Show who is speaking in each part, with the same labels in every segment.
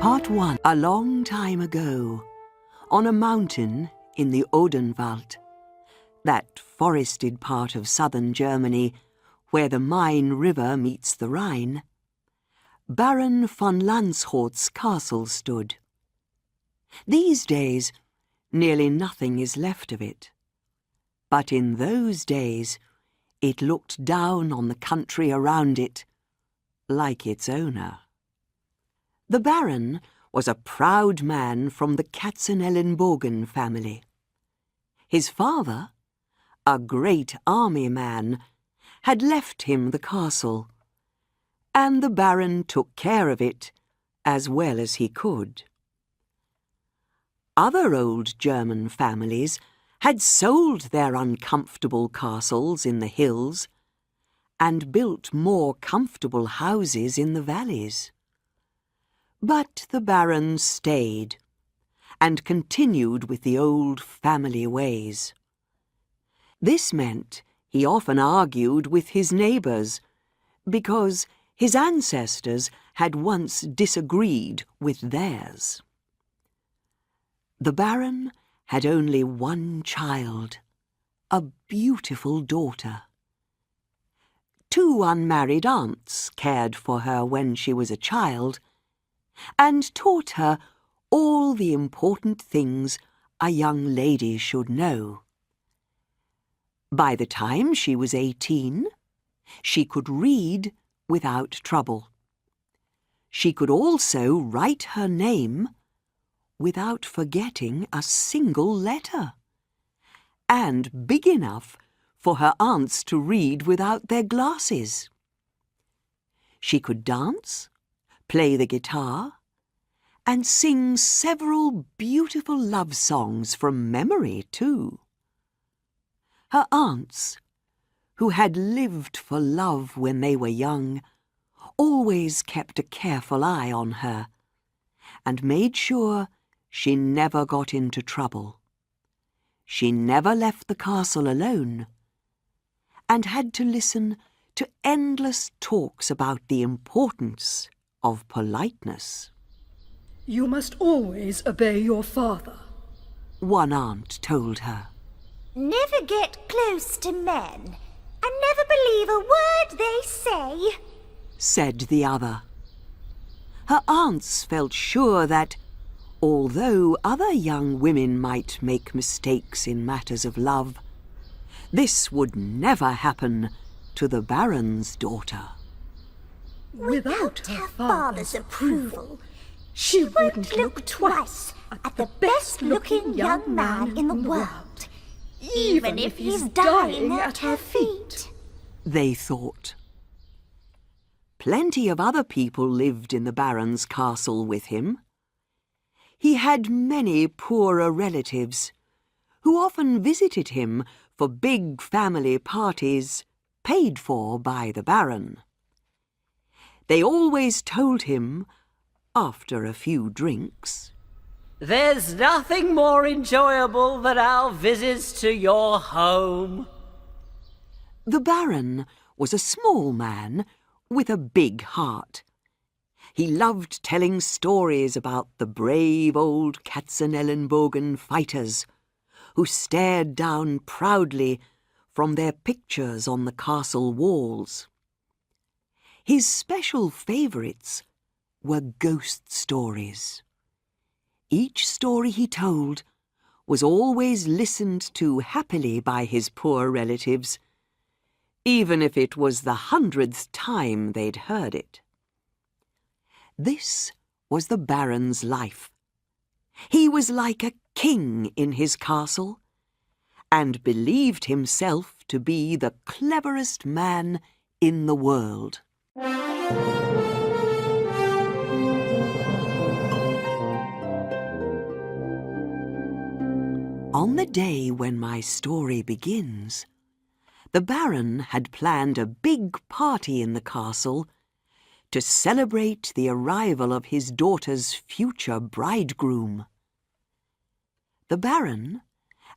Speaker 1: Part 1. A long time ago, on a mountain in the Odenwald, that forested part of southern Germany where the Main River meets the Rhine, Baron von Landschotz's castle stood. These days, nearly nothing is left of it. But in those days, it looked down on the country around it like its owner. The Baron was a proud man from the Katzenellenbogen family. His father, a great army man, had left him the castle, and the Baron took care of it as well as he could. Other old German families had sold their uncomfortable castles in the hills and built more comfortable houses in the valleys. But the Baron stayed and continued with the old family ways. This meant he often argued with his neighbours because his ancestors had once disagreed with theirs. The Baron had only one child, a beautiful daughter. 2 unmarried aunts cared for her when she was a child and taught her all the important things a young lady should know. By the time she was 18, she could read without trouble. She could also write her name without forgetting a single letter, and big enough for her aunts to read without their glasses. She could dance, play the guitar, and sing several beautiful love songs from memory, too. Her aunts, who had lived for love when they were young, always kept a careful eye on her and made sure she never got into trouble. She never left the castle alone and had to listen to endless talks about the importance of politeness.
Speaker 2: "You must always obey your father,"
Speaker 1: one aunt told her.
Speaker 3: "Never get close to men, and never believe a word they say,"
Speaker 1: said the other. Her aunts felt sure that, although other young women might make mistakes in matters of love, this would never happen to the Baron's daughter.
Speaker 2: Without her father's approval,
Speaker 3: she won't look twice at the best-looking young man in the world, even if he's dying at her feet,
Speaker 1: they thought. Plenty of other people lived in the Baron's castle with him. He had many poorer relatives who often visited him for big family parties paid for by the Baron. They always told him, after a few drinks,
Speaker 4: "There's nothing more enjoyable than our visits to your home."
Speaker 1: The Baron was a small man with a big heart. He loved telling stories about the brave old Katzenellenbogen fighters who stared down proudly from their pictures on the castle walls. His special favourites were ghost stories. Each story he told was always listened to happily by his poor relatives, even if it was the 100th time they'd heard it. This was the Baron's life. He was like a king in his castle, and believed himself to be the cleverest man in the world. On the day when my story begins, the Baron had planned a big party in the castle to celebrate the arrival of his daughter's future bridegroom. The Baron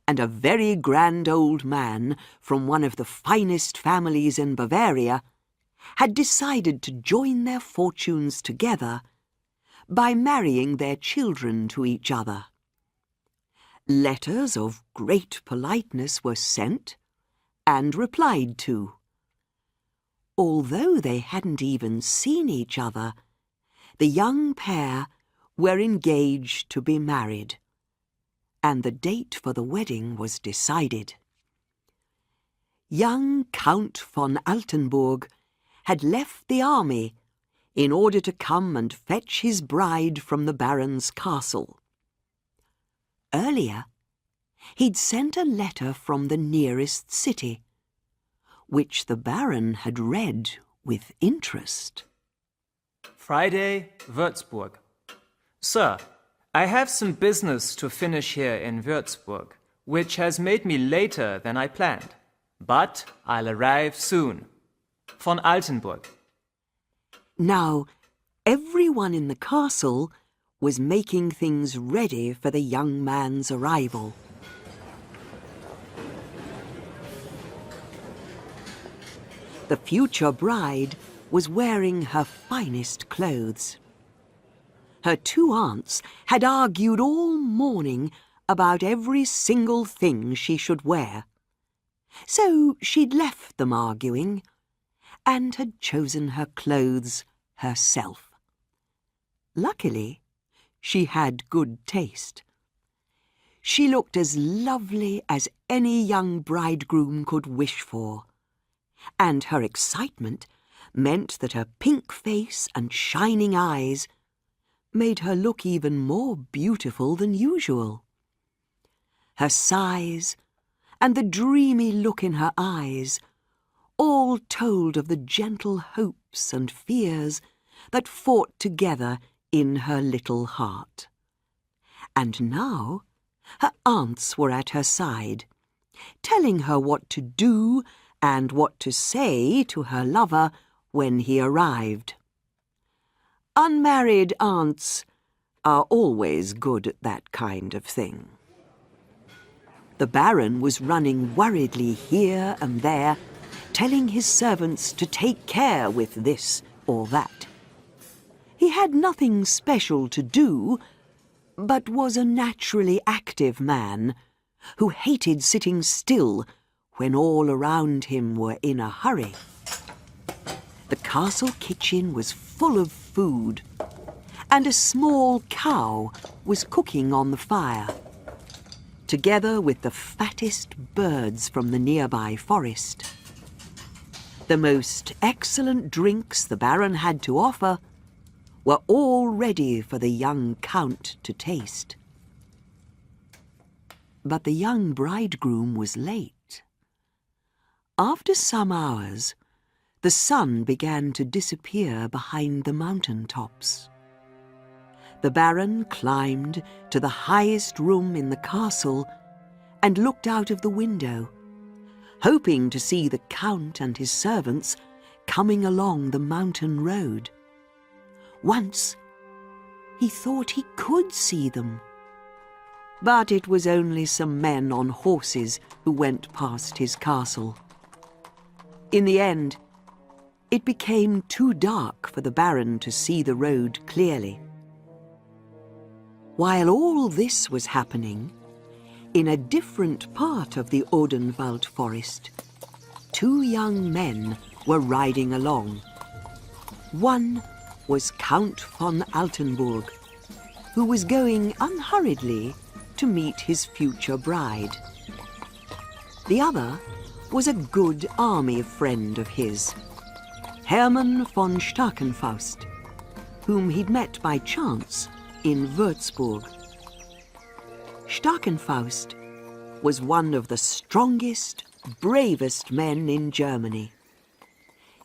Speaker 1: and a very grand old man from one of the finest families in Bavaria had decided to join their fortunes together by marrying their children to each other. Letters of great politeness were sent and replied to. Although they hadn't even seen each other, the young pair were engaged to be married, and the date for the wedding was decided. Young Count von Altenburg had left the army in order to come and fetch his bride from the Baron's castle. Earlier, he'd sent a letter from the nearest city, which the Baron had read with interest.
Speaker 5: Friday, Würzburg. Sir, I have some business to finish here in Würzburg, which has made me later than I planned. But I'll arrive soon. Von Altenburg.
Speaker 1: Now, everyone in the castle was making things ready for the young man's arrival. The future bride was wearing her finest clothes. Her two aunts had argued all morning about every single thing she should wear. So she'd left them arguing and had chosen her clothes herself. Luckily, she had good taste. She looked as lovely as any young bridegroom could wish for, and her excitement meant that her pink face and shining eyes made her look even more beautiful than usual. Her size and the dreamy look in her eyes all told of the gentle hopes and fears that fought together in her little heart. And now her aunts were at her side, telling her what to do and what to say to her lover when he arrived. Unmarried aunts are always good at that kind of thing. The Baron was running worriedly here and there, telling his servants to take care with this or that. He had nothing special to do, but was a naturally active man who hated sitting still when all around him were in a hurry. The castle kitchen was full of food, and a small cow was cooking on the fire, together with the fattest birds from the nearby forest. The most excellent drinks the Baron had to offer were all ready for the young Count to taste. But the young bridegroom was late. After some hours, the sun began to disappear behind the mountain tops. The Baron climbed to the highest room in the castle and looked out of the window, hoping to see the Count and his servants coming along the mountain road. Once, he thought he could see them, but it was only some men on horses who went past his castle. In the end, it became too dark for the Baron to see the road clearly. While all this was happening, in a different part of the Odenwald forest, two young men were riding along. One was Count von Altenburg, who was going unhurriedly to meet his future bride. The other was a good army friend of his, Hermann von Starkenfaust, whom he'd met by chance in Würzburg. Starkenfaust was one of the strongest, bravest men in Germany.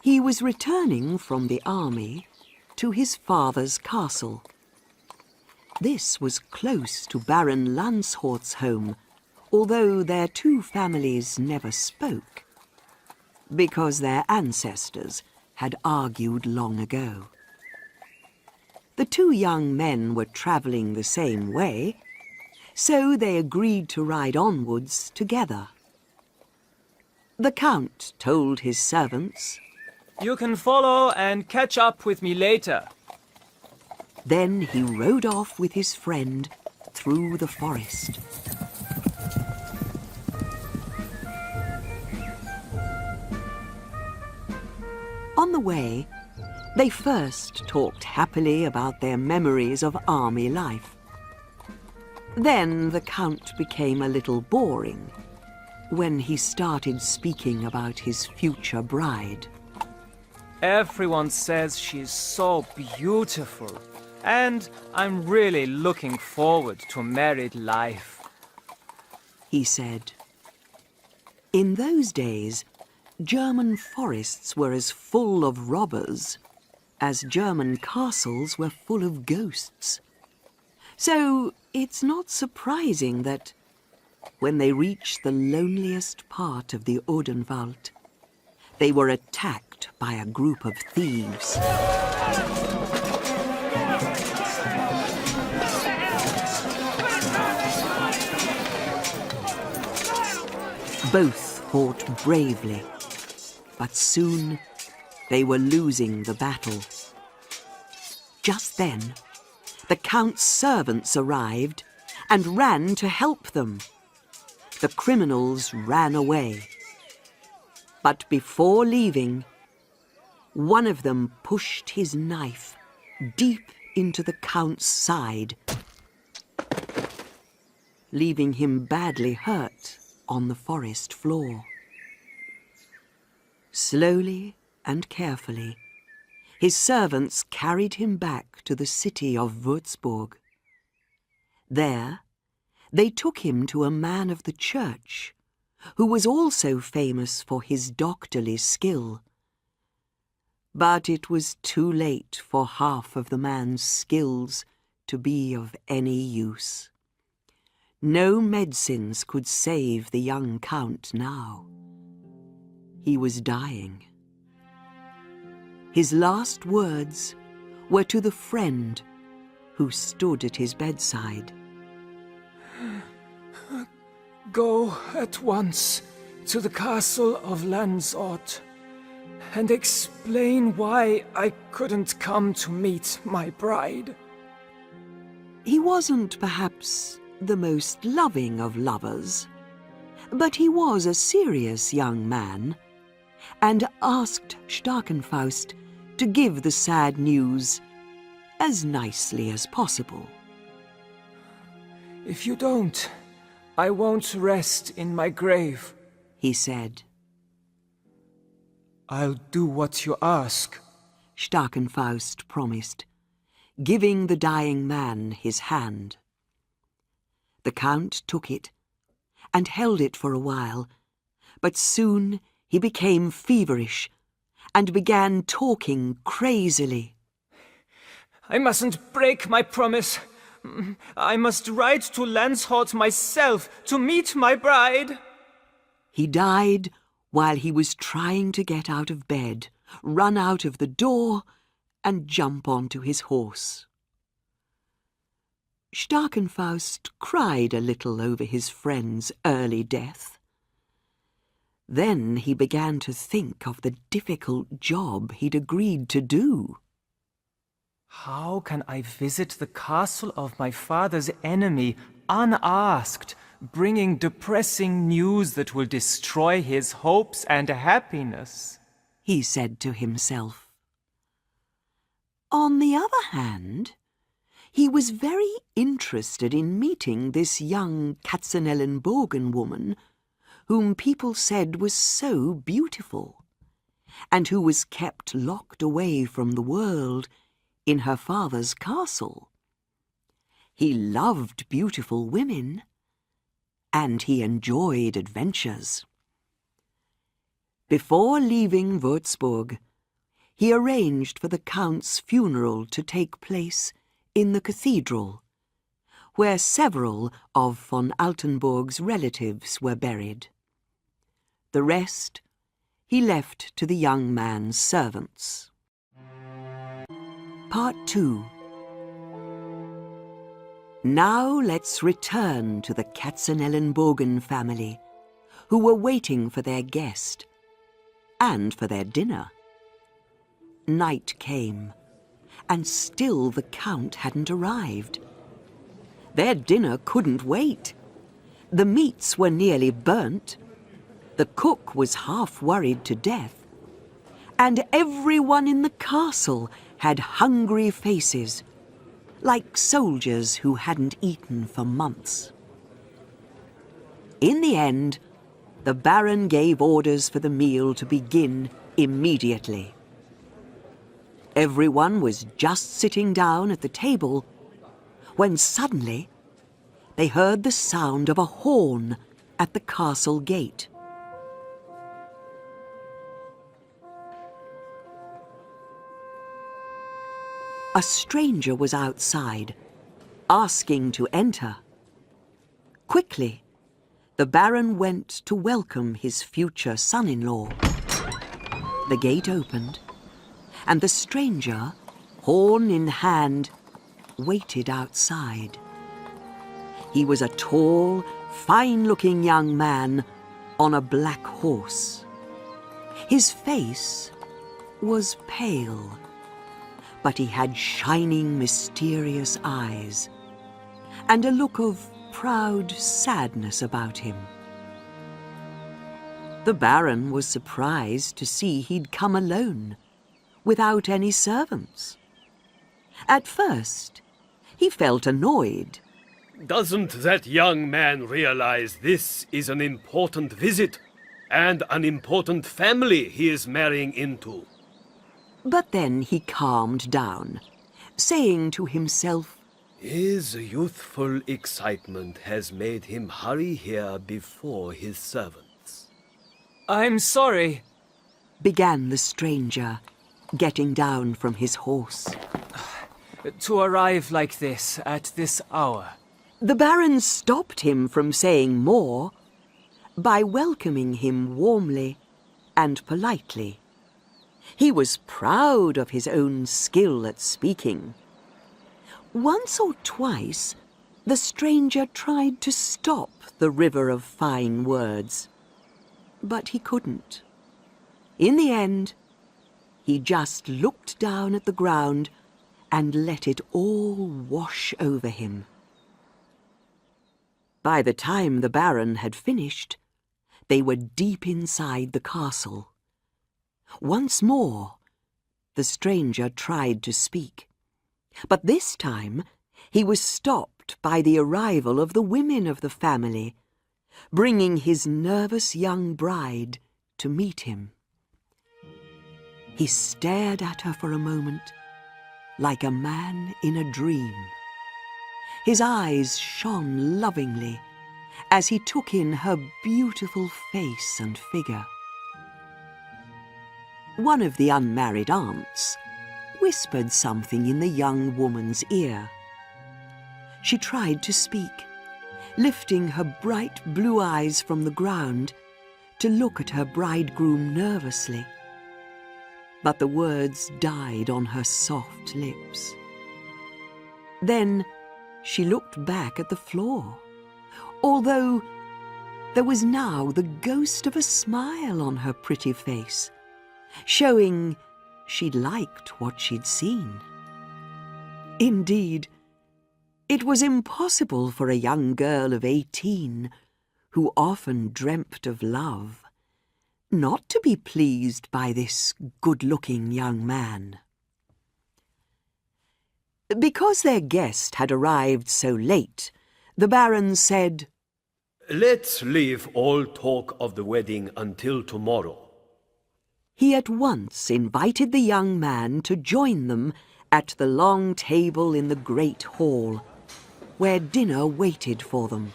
Speaker 1: He was returning from the army to his father's castle. This was close to Baron Landshort's home, although their two families never spoke, because their ancestors had argued long ago. The two young men were travelling the same way, so they agreed to ride onwards together. The Count told his servants,
Speaker 5: You can follow and catch up with me later.
Speaker 1: Then he rode off with his friend through the forest. On the way, they first talked happily about their memories of army life. Then the Count became a little boring when he started speaking about his future bride.
Speaker 5: Everyone says she's so beautiful, and I'm really looking forward to married life,
Speaker 1: he said. In those days, German forests were as full of robbers as German castles were full of ghosts. So it's not surprising that, when they reached the loneliest part of the Odenwald, they were attacked by a group of thieves. Both fought bravely, but soon they were losing the battle. Just then, the Count's servants arrived and ran to help them. The criminals ran away. But before leaving, one of them pushed his knife deep into the Count's side, leaving him badly hurt on the forest floor. Slowly and carefully, his servants carried him back to the city of Würzburg. There, they took him to a man of the church, who was also famous for his doctorly skill. But it was too late for half of the man's skills to be of any use. No medicines could save the young Count now. He was dying. His last words were to the friend who stood at his bedside.
Speaker 5: Go at once to the castle of Landsort and explain why I couldn't come to meet my bride.
Speaker 1: He wasn't perhaps the most loving of lovers, but he was a serious young man, and asked Starkenfaust to give the sad news as nicely as possible.
Speaker 5: If you don't, I won't rest in my grave,
Speaker 1: he said.
Speaker 5: I'll do what you ask,
Speaker 1: Starkenfaust promised, giving the dying man his hand. The Count took it and held it for a while, but soon he became feverish and began talking crazily.
Speaker 5: I mustn't break my promise. I must ride to Landsort myself to meet my bride.
Speaker 1: He died while he was trying to get out of bed, run out of the door, and jump onto his horse. Starkenfaust cried a little over his friend's early death. Then he began to think of the difficult job he'd agreed to do.
Speaker 5: How can I visit the castle of my father's enemy unasked, bringing depressing news that will destroy his hopes and happiness?
Speaker 1: He said to himself. On the other hand, he was very interested in meeting this young Katzenelnbogen woman, whom people said was so beautiful, and who was kept locked away from the world in her father's castle. He loved beautiful women, and he enjoyed adventures. Before leaving Würzburg, he arranged for the Count's funeral to take place in the cathedral, where several of von Altenburg's relatives were buried. The rest he left to the young man's servants. Part 2. Now let's return to the Katzenelnbogen family, who were waiting for their guest and for their dinner. Night came, and still the Count hadn't arrived. Their dinner couldn't wait. The meats were nearly burnt. The cook was half worried to death. And everyone in the castle had hungry faces, like soldiers who hadn't eaten for months. In the end, the Baron gave orders for the meal to begin immediately. Everyone was just sitting down at the table when suddenly they heard the sound of a horn at the castle gate. A stranger was outside, asking to enter. Quickly, the Baron went to welcome his future son-in-law. The gate opened, and the stranger, horn in hand, waited outside. He was a tall, fine-looking young man on a black horse. His face was pale, but he had shining, mysterious eyes and a look of proud sadness about him. The Baron was surprised to see he'd come alone, without any servants. At first, he felt annoyed.
Speaker 6: Doesn't that young man realize this is an important visit and an important family he is marrying into?
Speaker 1: But then he calmed down, saying to himself,
Speaker 6: His youthful excitement has made him hurry here before his servants.
Speaker 5: I'm sorry.
Speaker 1: began the stranger, getting down from his horse.
Speaker 5: To arrive like this at this hour.
Speaker 1: The Baron stopped him from saying more by welcoming him warmly and politely. He was proud of his own skill at speaking. Once or twice, the stranger tried to stop the river of fine words, but he couldn't. In the end, he just looked down at the ground and let it all wash over him. By the time the Baron had finished, they were deep inside the castle. Once more, the stranger tried to speak, but this time he was stopped by the arrival of the women of the family, bringing his nervous young bride to meet him. He stared at her for a moment, like a man in a dream. His eyes shone lovingly as he took in her beautiful face and figure. One of the unmarried aunts whispered something in the young woman's ear. She tried to speak, lifting her bright blue eyes from the ground to look at her bridegroom nervously. But the words died on her soft lips. Then she looked back at the floor, although there was now the ghost of a smile on her pretty face, showing she'd liked what she'd seen. Indeed, it was impossible for a young girl of 18, who often dreamt of love, not to be pleased by this good-looking young man. Because their guest had arrived so late, the Baron said,
Speaker 6: Let's leave all talk of the wedding until tomorrow.
Speaker 1: He at once invited the young man to join them at the long table in the great hall, where dinner waited for them.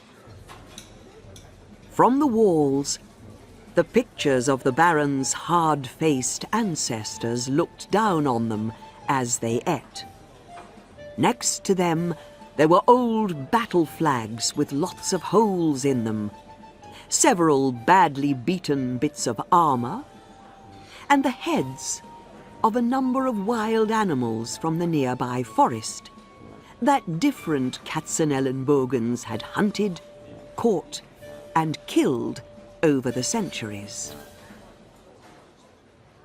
Speaker 1: From the walls, the pictures of the Baron's hard-faced ancestors looked down on them as they ate. Next to them, there were old battle flags with lots of holes in them, several badly beaten bits of armor, and the heads of a number of wild animals from the nearby forest that different Katzenelnbogens had hunted, caught, and killed over the centuries.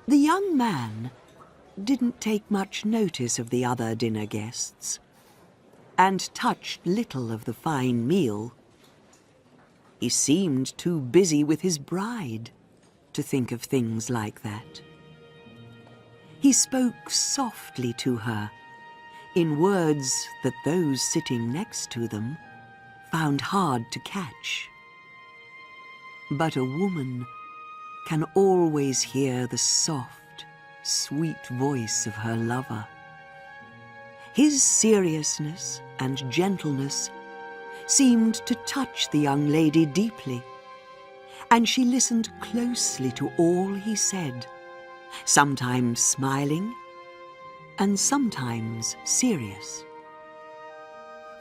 Speaker 1: The young man didn't take much notice of the other dinner guests, and touched little of the fine meal. He seemed too busy with his bride to think of things like that. He spoke softly to her, in words that those sitting next to them found hard to catch. But a woman can always hear the soft, sweet voice of her lover. His seriousness and gentleness seemed to touch the young lady deeply, and she listened closely to all he said, sometimes smiling and sometimes serious.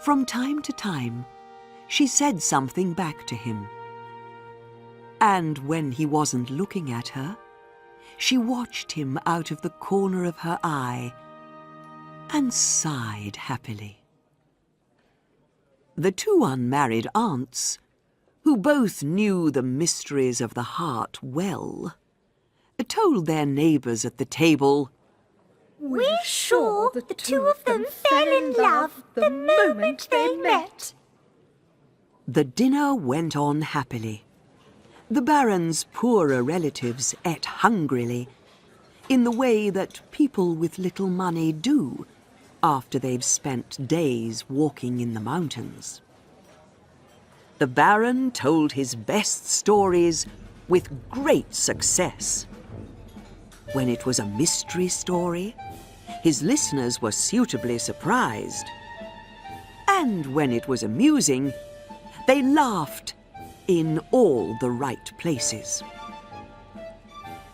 Speaker 1: From time to time, she said something back to him, and when he wasn't looking at her, she watched him out of the corner of her eye and sighed happily. The two unmarried aunts, who both knew the mysteries of the heart well, told their neighbours at the table,
Speaker 3: We're sure the two of them fell in love the moment they met.
Speaker 1: The dinner went on happily. The Baron's poorer relatives ate hungrily, in the way that people with little money do after they've spent days walking in the mountains. The Baron told his best stories with great success. When it was a mystery story, his listeners were suitably surprised. And when it was amusing, they laughed in all the right places.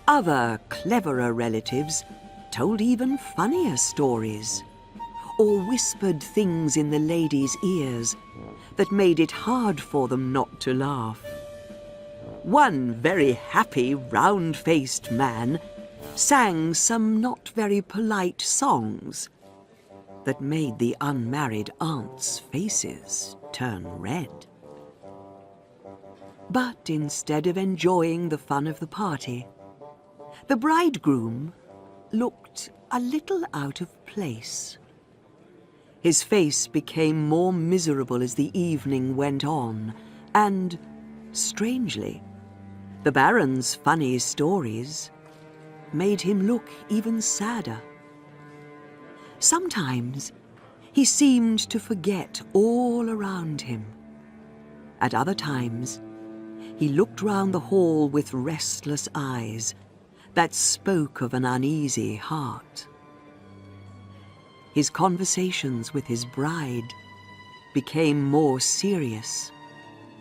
Speaker 1: Other cleverer relatives told even funnier stories, or whispered things in the ladies' ears that made it hard for them not to laugh. One very happy, round-faced man sang some not very polite songs that made the unmarried aunts' faces turn red. But instead of enjoying the fun of the party, the bridegroom looked a little out of place. His face became more miserable as the evening went on, and, strangely, the Baron's funny stories made him look even sadder. Sometimes he seemed to forget all around him. At other times, he looked round the hall with restless eyes that spoke of an uneasy heart. His conversations with his bride became more serious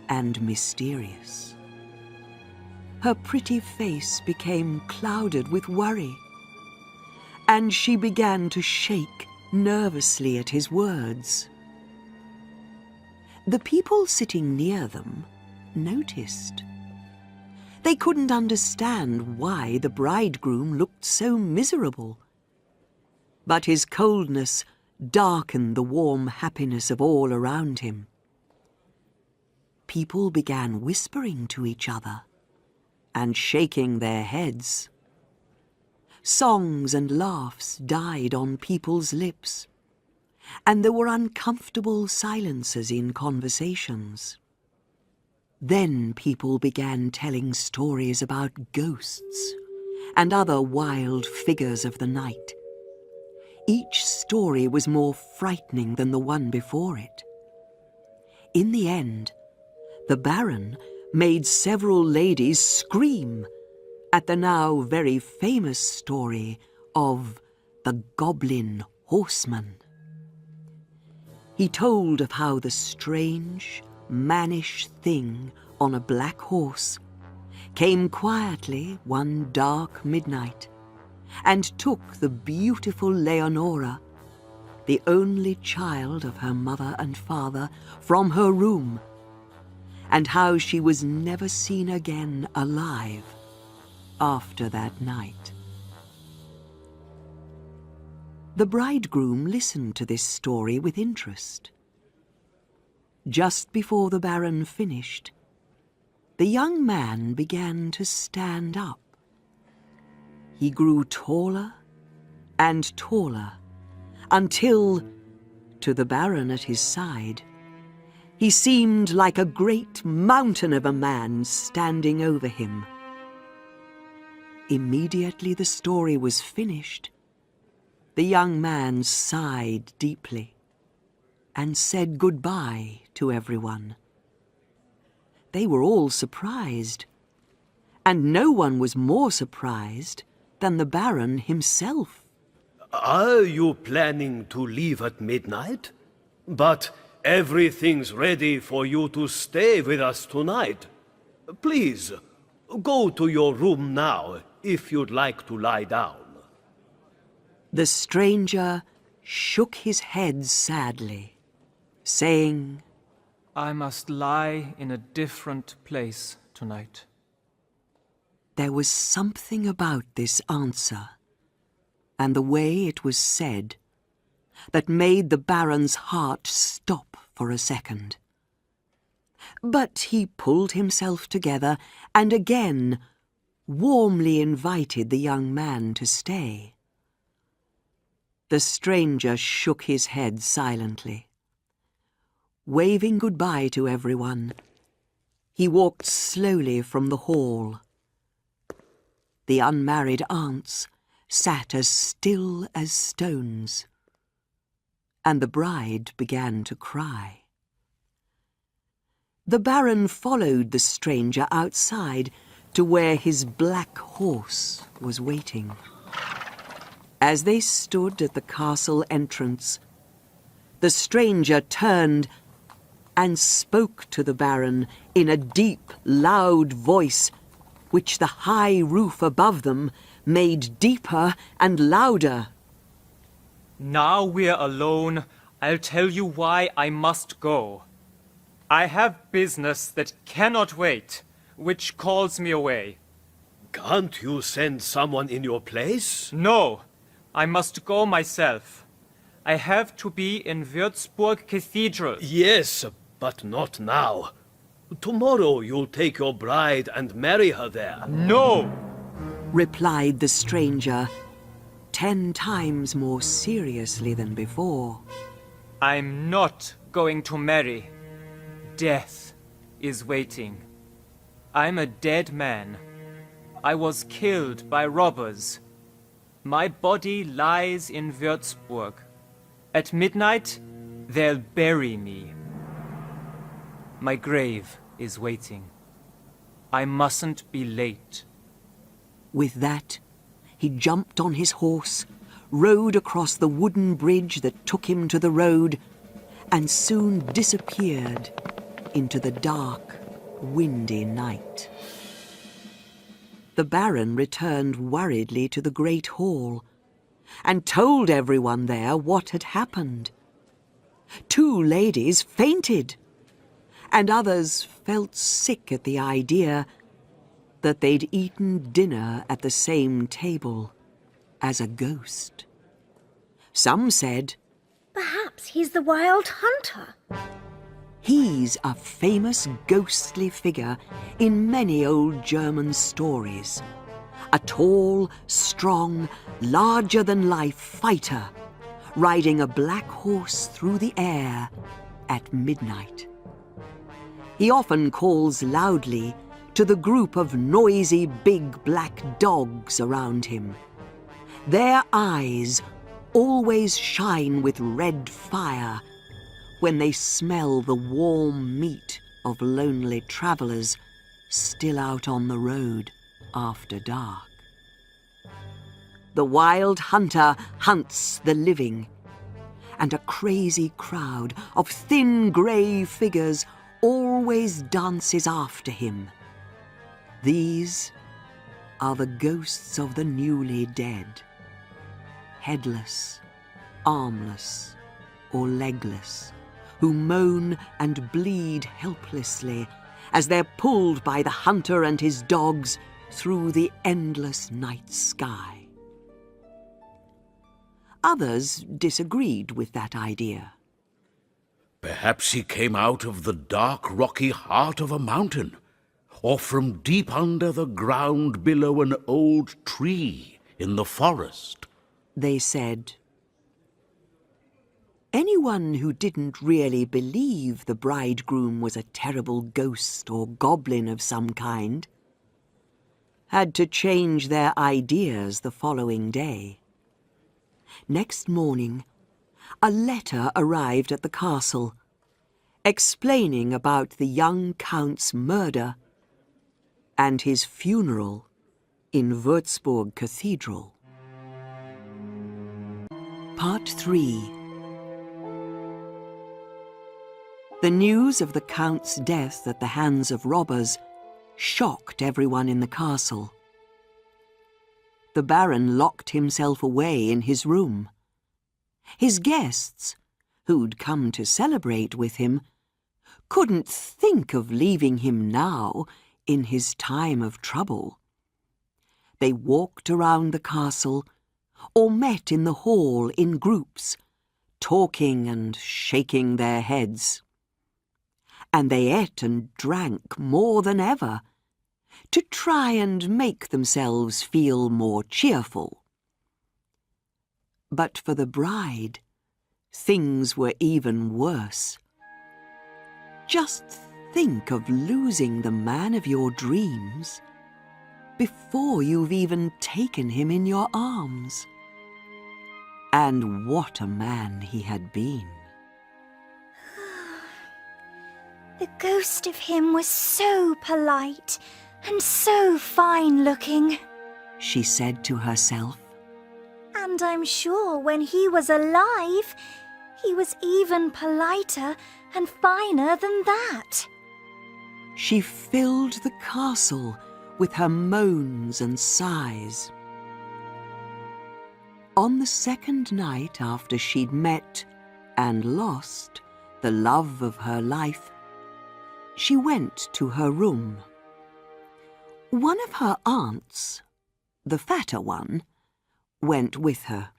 Speaker 1: and mysterious. Her pretty face became clouded with worry, and she began to shake nervously at his words. The people sitting near them noticed. They couldn't understand why the bridegroom looked so miserable. But his coldness darkened the warm happiness of all around him. People began whispering to each other and shaking their heads. Songs and laughs died on people's lips, and there were uncomfortable silences in conversations. Then people began telling stories about ghosts and other wild figures of the night. Each story was more frightening than the one before it. In the end, the Baron made several ladies scream at the now very famous story of the Goblin Horseman. He told of how the strange, mannish thing on a black horse came quietly one dark midnight and took the beautiful Leonora, the only child of her mother and father, from her room, and how she was never seen again alive after that night. The bridegroom listened to this story with interest. Just before the Baron finished, the young man began to stand up. He grew taller and taller, until, to the Baron at his side, he seemed like a great mountain of a man standing over him. Immediately the story was finished, the young man sighed deeply and said goodbye to everyone. They were all surprised, and no one was more surprised than the Baron himself.
Speaker 6: Are you planning to leave at midnight? But everything's ready for you to stay with us tonight. Please, go to your room now, if you'd like to lie down.
Speaker 1: The stranger shook his head sadly, saying,
Speaker 5: I must lie in a different place tonight.
Speaker 1: There was something about this answer, and the way it was said, that made the Baron's heart stop for a second. But he pulled himself together and again warmly invited the young man to stay. The stranger shook his head silently. Waving goodbye to everyone, he walked slowly from the hall. The unmarried aunts sat as still as stones, and the bride began to cry. The Baron followed the stranger outside to where his black horse was waiting. As they stood at the castle entrance, the stranger turned and spoke to the Baron in a deep, loud voice, which the high roof above them made deeper and louder.
Speaker 5: Now we're alone, I'll tell you why I must go. I have business that cannot wait, which calls me away.
Speaker 6: Can't you send someone in your place?
Speaker 5: No, I must go myself. I have to be in Würzburg Cathedral.
Speaker 6: Yes, but not now. Tomorrow you'll take your bride and marry her there.
Speaker 5: No!
Speaker 1: Replied the stranger, 10 times more seriously than before.
Speaker 5: I'm not going to marry. Death is waiting. I'm a dead man. I was killed by robbers. My body lies in Würzburg. At midnight, they'll bury me. My grave is waiting. I mustn't be late.
Speaker 1: With that, he jumped on his horse, rode across the wooden bridge that took him to the road, and soon disappeared into the dark, windy night. The Baron returned worriedly to the great hall and told everyone there what had happened. 2 ladies fainted, and others felt sick at the idea that they'd eaten dinner at the same table as a ghost. Some said,
Speaker 3: Perhaps he's the wild hunter.
Speaker 1: he's a famous ghostly figure in many old German stories. A tall, strong, larger-than-life fighter riding a black horse through the air at midnight. He often calls loudly to the group of noisy big black dogs around him. Their eyes always shine with red fire when they smell the warm meat of lonely travelers still out on the road after dark. The wild hunter hunts the living, and a crazy crowd of thin grey figures always dances after him. These are the ghosts of the newly dead, headless, armless, or legless, who moan and bleed helplessly as they're pulled by the hunter and his dogs through the endless night sky. Others disagreed with that idea.
Speaker 7: Perhaps he came out of the dark, rocky heart of a mountain, or from deep under the ground below an old tree in the forest.
Speaker 1: they said. Anyone who didn't really believe the bridegroom was a terrible ghost or goblin of some kind had to change their ideas the following day. Next morning, a letter arrived at the castle, explaining about the young count's murder and his funeral in Würzburg Cathedral. Part 3. The news of the count's death at the hands of robbers shocked everyone in the castle. The Baron locked himself away in his room. His guests, who'd come to celebrate with him, couldn't think of leaving him now in his time of trouble. They walked around the castle or met in the hall in groups, talking and shaking their heads. And they ate and drank more than ever to try and make themselves feel more cheerful. But for the bride, things were even worse. Just think of losing the man of your dreams before you've even taken him in your arms. And what a man he had been.
Speaker 3: The ghost of him was so polite and so fine-looking,
Speaker 1: she said to herself.
Speaker 3: and I'm sure when he was alive, he was even politer and finer than that.
Speaker 1: She filled the castle with her moans and sighs. On the second night after she'd met and lost the love of her life, she went to her room. One of her aunts, the fatter one, went with her.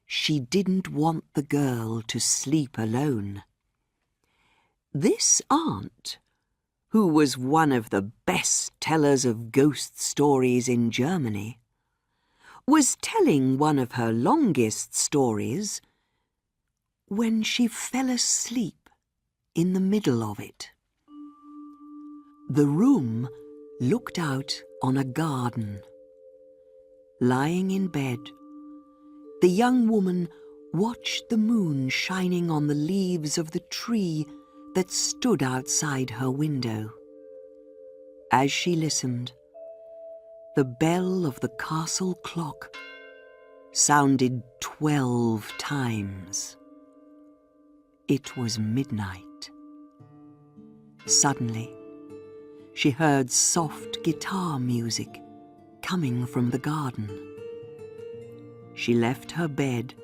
Speaker 1: She didn't want the girl to sleep alone. This aunt, who was one of the best tellers of ghost stories in Germany, was telling one of her longest stories when she fell asleep in the middle of it. The room looked out on a garden. Lying in bed, the young woman watched the moon shining on the leaves of the tree that stood outside her window. As she listened, the bell of the castle clock sounded 12 times. It was midnight. Suddenly, she heard soft guitar music coming from the garden. She left her bed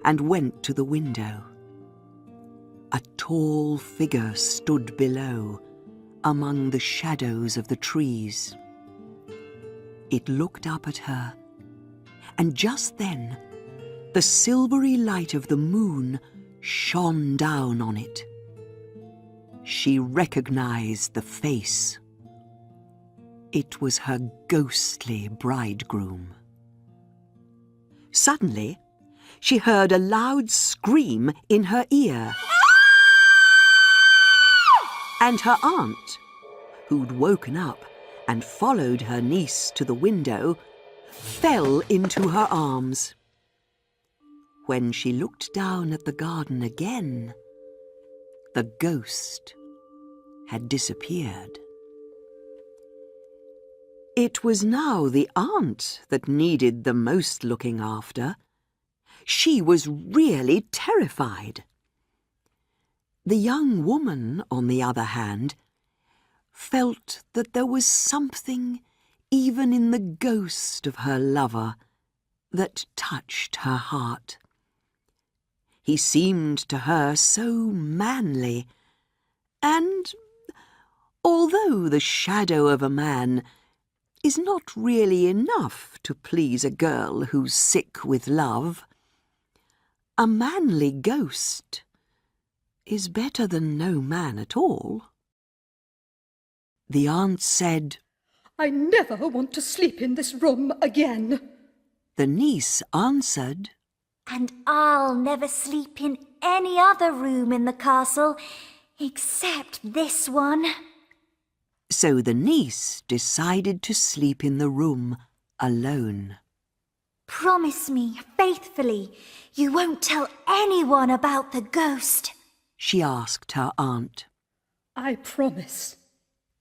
Speaker 1: and went to the window. A tall figure stood below, among the shadows of the trees. It looked up at her, and just then, the silvery light of the moon shone down on it. She recognized the face. It was her ghostly bridegroom. Suddenly, she heard a loud scream in her ear. And her aunt, who'd woken up and followed her niece to the window, fell into her arms. When she looked down at the garden again, the ghost had disappeared. It was now the aunt that needed the most looking after. She was really terrified. The young woman, on the other hand, felt that there was something even in the ghost of her lover that touched her heart. He seemed to her so manly, and although the shadow of a man is not really enough to please a girl who's sick with love, a manly ghost is better than no man at all. The aunt said,
Speaker 2: I never want to sleep in this room again.
Speaker 1: The niece answered,
Speaker 3: And I'll never sleep in any other room in the castle except this one.
Speaker 1: So the niece decided to sleep in the room alone.
Speaker 3: Promise me faithfully you won't tell anyone about the ghost.
Speaker 1: She asked her aunt.
Speaker 2: I promise.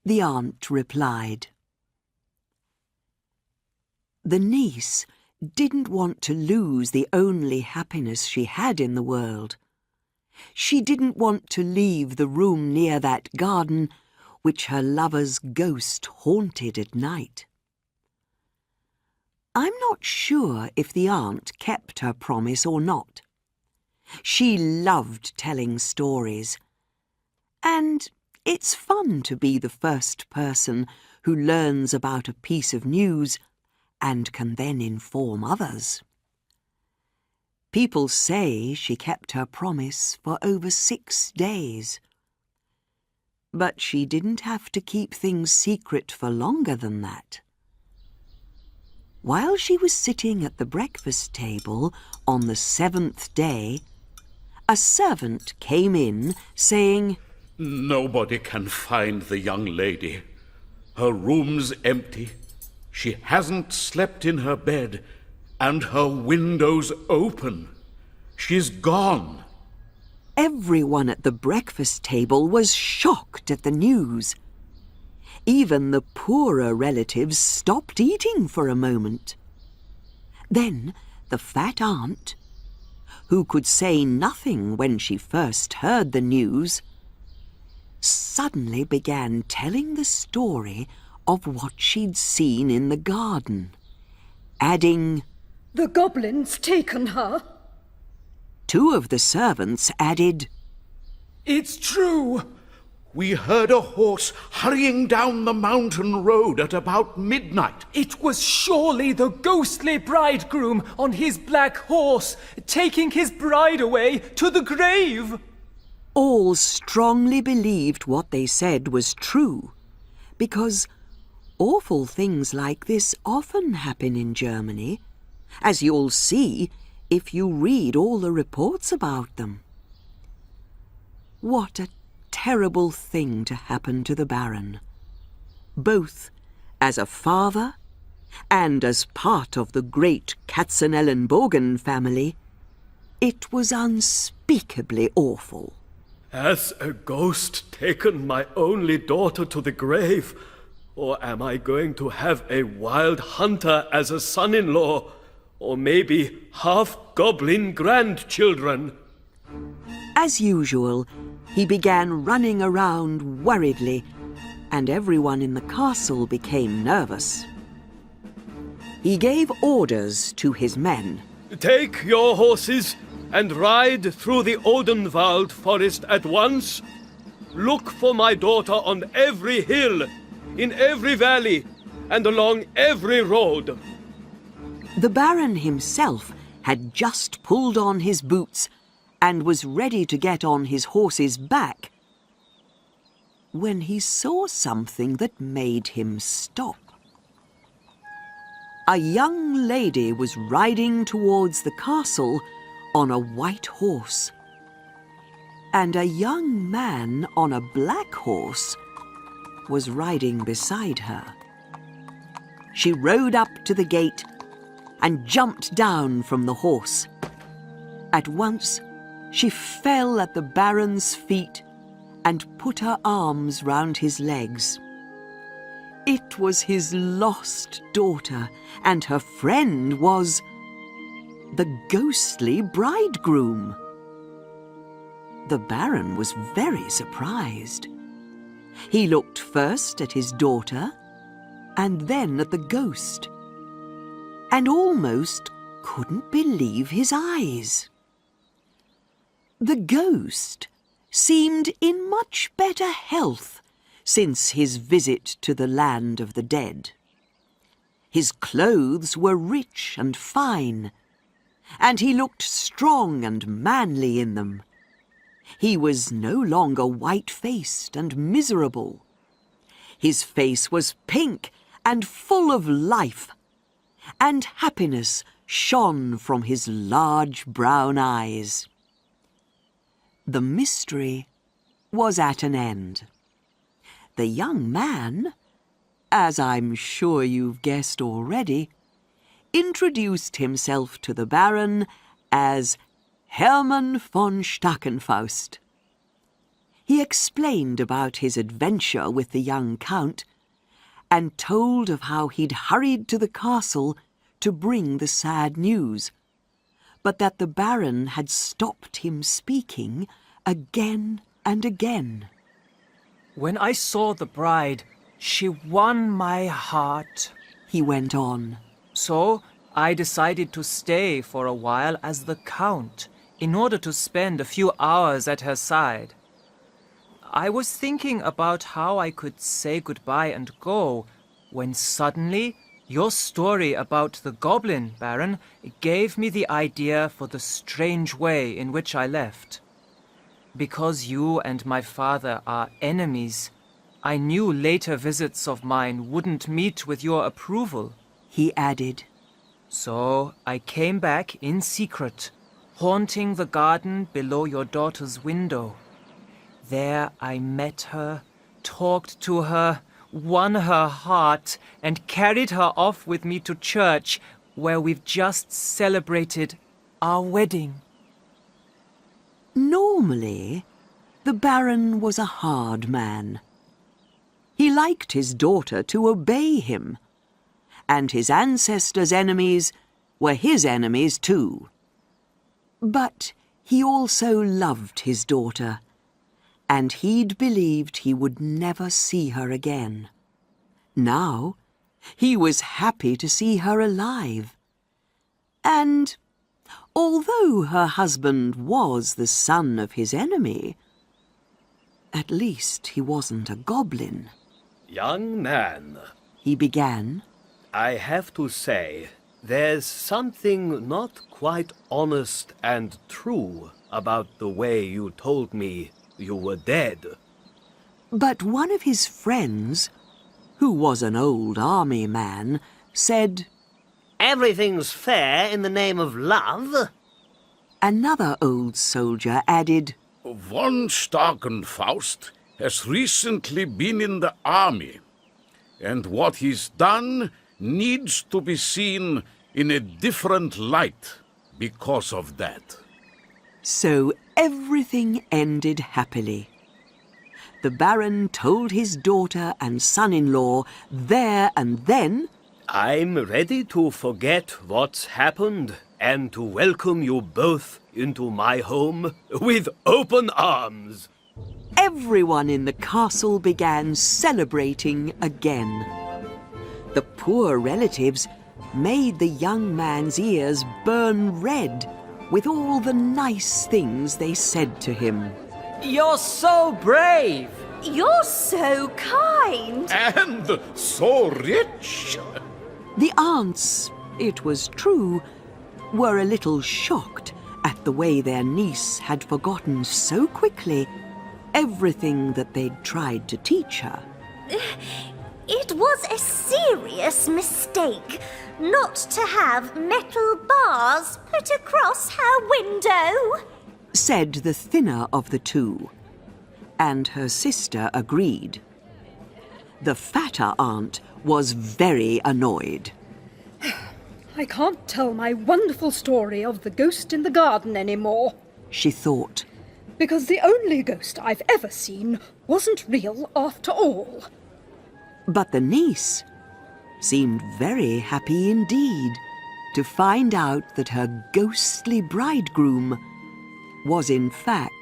Speaker 1: The aunt replied. The niece didn't want to lose the only happiness she had in the world. She didn't want to leave the room near that garden which her lover's ghost haunted at night. I'm not sure if the aunt kept her promise or not. She loved telling stories, and it's fun to be the first person who learns about a piece of news and can then inform others. People say she kept her promise for over 6 days. But she didn't have to keep things secret for longer than that. While she was sitting at the breakfast table on the 7th day, a servant came in saying,
Speaker 7: Nobody can find the young lady. Her room's empty. She hasn't slept in her bed, and her window's open. She's gone.
Speaker 1: Everyone at the breakfast table was shocked at the news. Even the poorer relatives stopped eating for a moment. Then the fat aunt, who could say nothing when she first heard the news, suddenly began telling the story of what she'd seen in the garden, adding,
Speaker 2: The goblin's taken her.
Speaker 1: 2 of the servants added,
Speaker 7: It's true. We heard a horse hurrying down the mountain road at about midnight.
Speaker 5: It was surely the ghostly bridegroom on his black horse, taking his bride away to the grave.
Speaker 1: All strongly believed what they said was true, because awful things like this often happen in Germany, as you'll see if you read all the reports about them. What a terrible thing to happen to the Baron, both as a father and as part of the great Katzenellenbogen family. It was unspeakably awful.
Speaker 6: Has a ghost taken my only daughter to the grave? Or am I going to have a wild hunter as a son-in-law? Or maybe half-goblin grandchildren?
Speaker 1: As usual, he began running around worriedly, and everyone in the castle became nervous. He gave orders to his men.
Speaker 6: Take your horses and ride through the Odenwald forest at once. Look for my daughter on every hill, in every valley, and along every road.
Speaker 1: The Baron himself had just pulled on his boots and was ready to get on his horse's back when he saw something that made him stop. A young lady was riding towards the castle on a white horse, and a young man on a black horse was riding beside her. She rode up to the gate and jumped down from the horse. At once, she fell at the Baron's feet and put her arms round his legs. It was his lost daughter, and her friend was the ghostly bridegroom. The Baron was very surprised. He looked first at his daughter and then at the ghost, and almost couldn't believe his eyes. The ghost seemed in much better health since his visit to the land of the dead. His clothes were rich and fine, and he looked strong and manly in them. He was no longer white-faced and miserable. His face was pink and full of life, and happiness shone from his large brown eyes. The mystery was at an end. The young man, as I'm sure you've guessed already, introduced himself to the Baron as Hermann von Stackenfaust. He explained about his adventure with the young Count and told of how he'd hurried to the castle to bring the sad news, but that the Baron had stopped him speaking again and again.
Speaker 5: When I saw the bride, she won my heart,
Speaker 1: He went on.
Speaker 5: So I decided to stay for a while as the Count, in order to spend a few hours at her side. I was thinking about how I could say goodbye and go, when suddenly your story about the goblin, Baron, gave me the idea for the strange way in which I left. Because you and my father are enemies, I knew later visits of mine wouldn't meet with your approval.
Speaker 1: He added.
Speaker 5: So I came back in secret, haunting the garden below your daughter's window. There I met her, talked to her, won her heart, and carried her off with me to church, where we've just celebrated our wedding.
Speaker 1: Normally, the Baron was a hard man. He liked his daughter to obey him, and his ancestors' enemies were his enemies too. But he also loved his daughter, and he'd believed he would never see her again. Now, he was happy to see her alive. And although her husband was the son of his enemy, at least he wasn't a goblin.
Speaker 6: Young man,
Speaker 1: He began.
Speaker 6: I have to say, there's something not quite honest and true about the way you told me you were dead.
Speaker 1: But one of his friends, who was an old army man, said,
Speaker 4: Everything's fair in the name of love.
Speaker 1: Another old soldier added,
Speaker 7: Von Stackenfaust has recently been in the army, and what he's done needs to be seen in a different light because of that.
Speaker 1: So everything ended happily. The Baron told his daughter and son-in-law there and then,
Speaker 6: I'm ready to forget what's happened and to welcome you both into my home with open arms.
Speaker 1: everyone in the castle began celebrating again. The poor relatives made the young man's ears burn red with all the nice things they said to him.
Speaker 4: You're so brave.
Speaker 3: You're so kind.
Speaker 7: And so rich.
Speaker 1: The aunts, it was true, were a little shocked at the way their niece had forgotten so quickly everything that they'd tried to teach her.
Speaker 3: It was a serious mistake not to have metal bars put across her window,
Speaker 1: Said the thinner of the two, and her sister agreed. The fatter aunt was very annoyed.
Speaker 2: I can't tell my wonderful story of the ghost in the garden anymore,
Speaker 1: She thought.
Speaker 2: because the only ghost I've ever seen wasn't real after all.
Speaker 1: But the niece seemed very happy indeed to find out that her ghostly bridegroom was in fact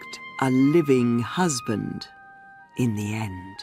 Speaker 1: a living husband in the end.